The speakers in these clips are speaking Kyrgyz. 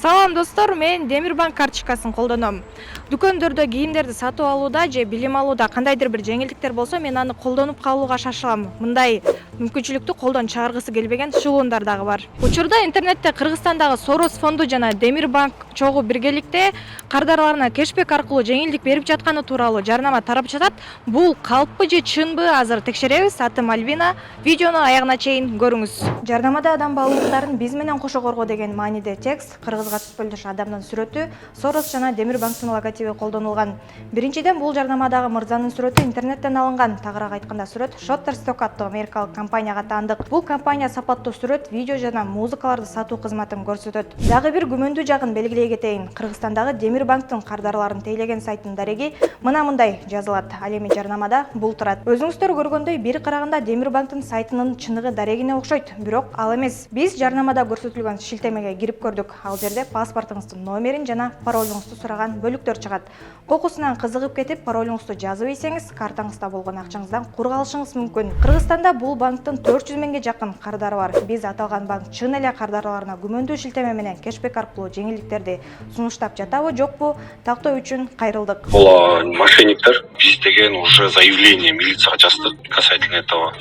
Салам достор, мен Демирбанк карточкасын колдоном. Дүкөндөрдө кийимдерди сатып алууда же билим алууда кандайдыр бир жеңилдиктер болсо, мен аны колдонуп калууга шашылам. Мындай мүмкүнчүлүктү колдон чыгаргысы келбеген шылуундар дагы бар. Учурда интернетте Кыргызстандагы Сорос фонду жана Демирбанк чогуу биргеликте кардарларына кешбек аркылуу жеңилдик берип жатканы тууралуу жарнама тарап жатат. Бул калппы же чынбы? Азыр текшеребиз. Атым Альбина. Видеону аягына чейин көрүңүз. Жарнамада адам баалуулуктарын биз менен кошо корго деген мааниде текст, кыргызга түспөлдөш адамдын сүрөтү, Сорос жана Демирбанктын логотиби колдонулган. Биринчиден, бул жарнамадагы мырзанын сүрөтү интернеттен алынган. Тагыраак айтканда, сүрөт Shutterstock аттуу америкалык компанияга таандык. Бул компания сапаттуу сүрөт, видео жана музыкаларды сатуу кызматын көрсөтөт. Дагы бир күмөндүү жагын белгилей кетейин. Кыргызстандагы Демирбанктын кардарларын тейлеген сайттын дареги мындай жазылат. Ал эми жарнамада бул турат. Өзүңүздөр көргөндөй, бир караганда Демирбанктын сайтынын чыныгы дарегине окшойт, бирок ал эмес. Биз жарнамада көрсөтүлгөн шилтемеге кирип көрдүк. Ал жерде паспортуңуздун номерин жана паролуңузду сураган бөлүктөр чыгат. Кокусунан кызыгып кетип, паролуңузду жазып ийсеңиз, картаңызда болгон акчаңыздан кур калышыңыз мүмкүн. Кыргызстанда бул банктын 400 миңге жакын кардары бар. Биз аталган банк чын эле кардарларына күмөндүү шилтеме менен кешбек аркылуу жеңилдиктерди сунуштап жатабы, жокпу, тактоо үчүн кайрылдык. Бул мошенниктер биз деген уже заявление милицияга жаздык касательно этого.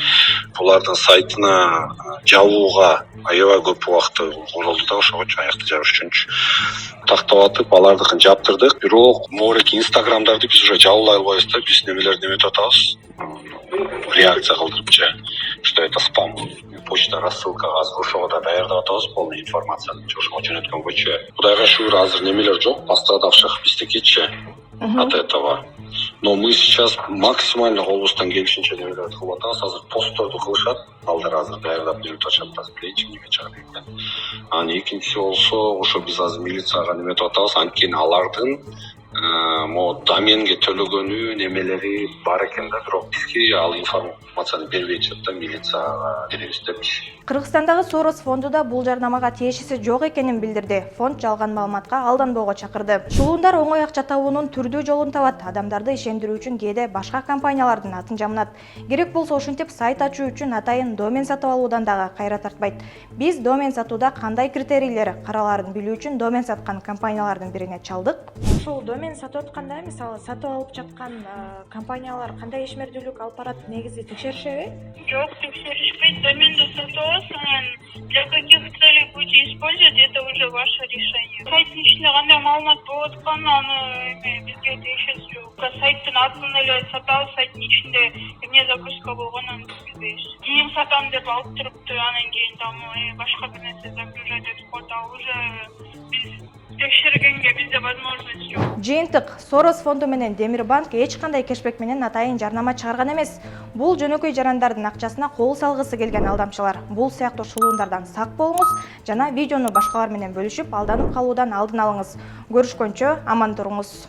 Булардын сайтына жабууга аябай көп убакыт колдонду да, ошого аякты жабыш үчүнчү. Тактап атып, алардыкын жаптырдык. Бирок могуреки инстаграмдарды биз уже жабуулай албайбыз да, биз немелерди эметип атабыз. Реакция кылдырып же, что это спам. Почта рассылкага азыр ошого да даярдап атабыз полный информацияны. Ошого жөнөткөн бойча. Кудайга шүгүр, азыр немелер жок, пострадавших биздикичи от этого. Но мы сейчас максимально колубуздан келишинче немелерди кылып атабыз. Азыр постторду кылышат, балдар азыр даярдап берип атышат, плечик неме чыгат экен. Анан экинчиси болсо, ошо биз азыр милицияга неметип атабыз, анткени алардын могу доменге төлөгөнү немелери бар экен да, бирок бизге ал информацияны бербей жатат да, милицияга беребиз депчи. Кыргызстандагы Сорос фонду да бул жарнамага тиешеси жок экенин билдирди. Фонд жалган маалыматка алданбоого чакырды. Шылуундар оңой акча табуунун түрдүү жолун табат. Адамдарды ишендирүү үчүн кээде башка компаниялардын атын жамнат. Керек болсо ошентип сайт ачуу үчүн атайын домен сатып алуудан дагы кайра тартпайт. Биз домен сатууда кандай критерийлер каралаарын билүү үчүн домен саткан компаниялардын бирине чалдык. Ушул домен сатып атканда, мисалы, сатып алып жаткан компаниялар кандай ишмердүүлүк алып барат, негизи текшеришеби? Жок, текшеришпейт. Доменди сатып аласың, для каких целей будете использовать, это уже ваше решение. Сайттын ичинде кандай маалымат болуп атканы, аны бизге тиешеси жок. Сайттын атын эле сатабыз, сайттын ичинде эмне загрузка болгонун биз билбейбиз. Кийим сатам деп алып турупту, анан кийин там башка бир нерсе загружать этип коет, а уже биз текшергенге бизде возможность жок. Жыйынтык, Сорос фонду менен Демирбанк эч кандай кешбек менен атайын жарнама чыгарган эмес. Бул жөнөкөй жарандардын акчасына кол салгысы келген алдамчылар. Бул сыяктуу шылуундардан сак болуңуз жана видеону башкалар менен бөлүшүп, алданып калуудан алдын алыңыз. Көрүшкөнчө аман туруңуз.